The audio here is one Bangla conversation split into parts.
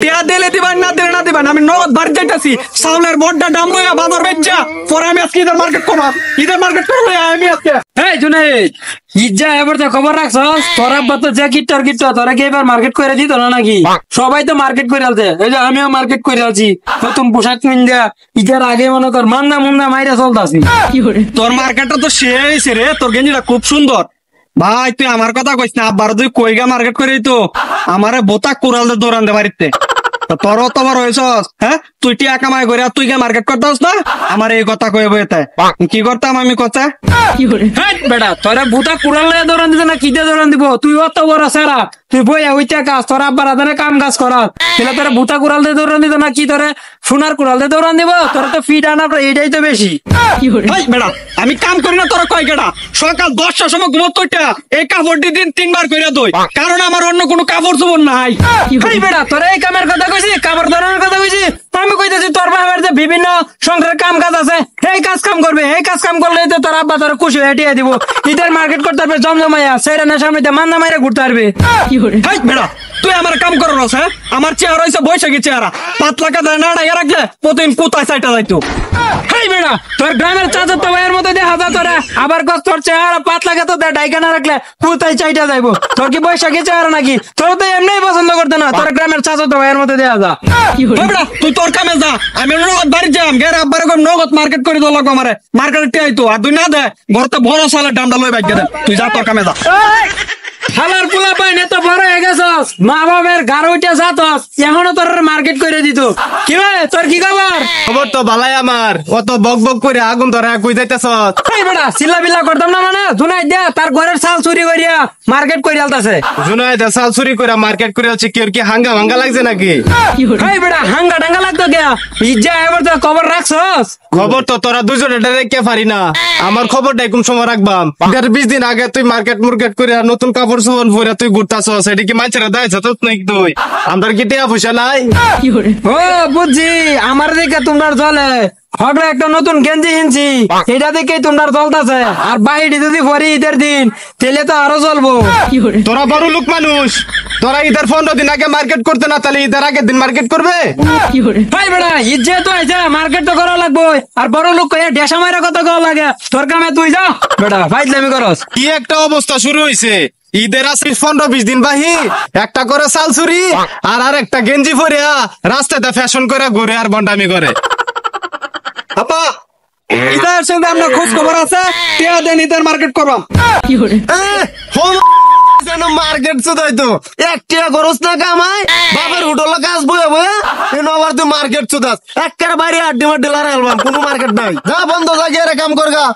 টিয়া দিলে দিবেন না দিলে না দিবেন, আমি নগদ বাড়ি যাইতেছি। চাউলের বড়টা দাম লইয়া বাজার বেচা পরে আমি আজকে ঈদের মার্কেট করলাম। ঈদের মার্কেট করবো আমি আজকে। এই জুনাইদ, ইজ্জা এবার তো খবর রাখছস? তোর আব্বা তো যে কিট্টার কিট্টা তোরা কি এবার মার্কেট করে দিত না নাকি? সবাই তো মার্কেট করে আলছে, এই যে আমিও মার্কেট করে আলছি। নতুন পোশাক কিনলা ঈদের আগে মনে কর মান্দা মুন্দা মাইরা চলতাছি। তোর মার্কেটটা তো শেষ রে, তোর গেঞ্জিটা খুব সুন্দর। ভাই তুই আমার কথা কইস না, আব্বার তুই কইগা মার্কেট করে তো আমারে বোতা কুড়াল দিয়ে দৌড়ান দে বাড়িতে। তোর তো বড় হয়েছস, হ্যাঁ? তুই টিয়া কামাই করে তুই কে মার্কেট করতেস না? আমার এই কথা কয়ে বইতে কি করতাম আমি কথা? বেটা তোরা ভূতা কুড়ালে দৌড়ান দিতে না কি দিয়ে দৌড়ান দিব? তুই অত বড় সেরা, তুই বইয়া হইতে কাজ তোর আব্বার আধারে কাম কাজ করা, তাহলে তোরা ভূতা কুড়াল দিয়ে দৌড়ান দিত না কি তোরে সোনার কুড়াল দিয়ে দৌড়ান দিব? তোরা তো ফিট আনা এটাই তো বেশি। বেটা আমি কাম করি না, তোরা কয় কেটা? সকাল 10টার সময় ঘুমত কইটা এই কাপড় দিন 3বার কইরা দই, কারণ আমার অন্য কোনো কাপড় চোপড় নাই। বেটা তোরা এই কামের কথা কইছি, কাপড় ধরানোর কথা কইছি? আমি কইতেছি তোর বাবার যে বিভিন্ন সংসারের কাম কাজ আছে, এই কাজ কাম করবে, এই কাজ কাম করলে তো তোর আব্বা তোর খুশি হয়ে টিয়া দিব। ঈদের মার্কেট করতে পারবে জমজমাইয়া, সেরা না সামনে মান্না মাইরা ঘুরতে পারবে। বেটা তুই আমার কাম করানোস, হ্যাঁ? আমার চেহারা হয়েছে বৈশাখী চেহারা, পাতলা কাদা নাড়াইয়া রাখলে প্রতিদিন কোথায় চাইটা যাইতো। হেই বেটা তোর গ্রামের চাচার তো ভাইয়ের মতো দেখা যায় তোরা, আবার কস তোর চেহারা পাতলা কাতো ডাইকা না রাখলে কোথায় চাইটা যাইবো? তোর কি বৈশাখী চেহারা নাকি? তোর তো এমনি পছন্দ করতে না, তোর গ্রামের চাচার তো ভাইয়ের মতো দেখা যা। বেটা তুই তোর কামে যা, আমি নগদ বাড়ি যাম। গের আব্বার নগদ মার্কেট করে দিল আমারে, মার্কেটে টিয়াইতো আর তুই না দে ঘরতে বড় সালের ডান্ডা লই বাইক দে। তুই যা তোর কামে যা। খালার পোলা পাইনে তো বড় হয়ে গেছস, মা বাবার গাড়ো উঠে যাতস, এখনো তোর মার্কেট করে দিত। কি ভাই তোর কি খবর? খবর তো ভালাই আমার, অত বক বক করে আগুন ধরে কই যাইতেছ? এই বেটা চিল্লা বিল্লা করতাম না মানে, জুনাই দে তার ঘরের চাল চুরি করিয়া মার্কেট করে আলতাছে। জুনাই দেশাল চুরি করে মার্কেট করে আছে, কি হাঙ্গা ভাঙ্গা লাগছে নাকি? এই বেটা হাঙ্গা ডাঙ্গা লাগতো কে? ইজ্জা এবার তো খবর রাখছস? খবর তো তোরা দুজনে রেখে পারি না, আমার খবরটাই কোন সময় রাখবাম? 20 দিন আগে তুই মার্কেট মুর্কেট করে নতুন কাপড় চোপড় পরে তুই ঘুরতাছস, এটা কি মাইছেরা দেয় তো নাকি? তুই আমার কি টিয়া পয়সা নাই? ও বুঝছি, আমার দিকে তোমার চলে হগলে একটা নতুন গেঞ্জি কিনছি, এটা দেখেই তোমার চলতেছে। আর বাইরে যদি পরে ঈদের দিন তাহলে তো আরো চলবো। তোরা বড় লোক মানুষ, তোরা ঈদের 15 দিন আগে মার্কেট করতে না, তাহলে ঈদের আগের দিন মার্কেট করবে? ভাই বেটা ঈদ যেহেতু আছে মার্কেট তো করা লাগবো, আর বড় লোক ডেসা মায়ের কথা করা লাগে। তোর কামে তুই যা বেটা, ফাইজলামি করস। কি একটা অবস্থা শুরু হয়েছে, ঈদের আছে 15-20 দিন বাহি একটা করে চাল চুরি আর একটা গেঞ্জি পরিয়া রাস্তাতে ফ্যাশন করে ঘুরে আর বন্ডামি করে। আপা ঈদের সঙ্গে আমরা খোঁজ খবর আছে, টিয়া দেন ঈদের মার্কেট করবাম। মার্কেট চুদাই তো একটা খরচ না কামাই, বাপের হোটেল কাজ বয়ে বয়ে আবার তুই মার্কেট চুদাস, একটা বাইরে আড্ডি মাড্ডি লার অ্যালবাম, কোনো মার্কেট নাই। যা বন্ধ জায়গায় এরা কাম করগা।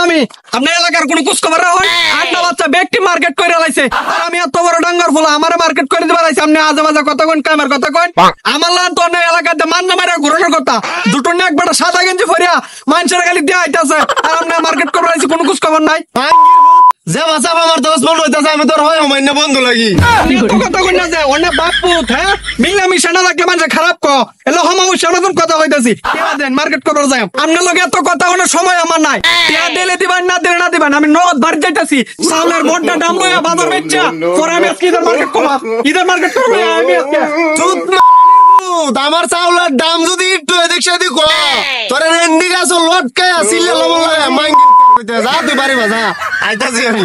আমি আপনার এলাকার কোন খোঁজ খবর রাখুন? আড্ডা বাচ্চা ব্যক্তি মার্কেট করে লাইছে, আর আমি এত বড় ডাঙ্গার ফুল আমার মার্কেট করে দিবার লাইছে। আপনি আজে বাজে কথা কোন, কামের কথা কোন? আমার লান তো এলাকাতে মান্না মারা ঘুরানোর কথা, দুটো না একবারটা সাদা গেঞ্জি ফরিয়া মানুষের খালি দেয়া আইতাছে, আর আপনার মার্কেট করে লাইছে, কোনো খোঁজ খবর নাই। যে বাসা আমার দোষ মন হইতাছে, আমি তোর হয় মান্য বন্ধু লাগি কথা কই না যে অনেক বাপুত, হ্যাঁ মিলামিশা না রাখলে মানুষ খারাপ ক এলো হমাউশার মতন কথা হইতাছি। টিয়া দেন মার্কেট করবার যাই, আপনার লগে এত কথা কোনো সময় আমার নাই। টিয়া দিলে দিবেন না দিলে না দিবেন, আমি নগদ বাড়ি যাইতাছি। চাউলের বড়টা দাম লইয়া বাজার বেচা পরে আমি আজকে ঈদের মার্কেট করব। ঈদের মার্কেট করব আমি আজকে। আমার চাউলের দাম যদি একটু এদিক সেদিক তোর এন্ডি গাছ লটকায় আসিলে লবণ লাগে মাইন্ড যা তুই বাড়ি বাজা আইতাছি আমি।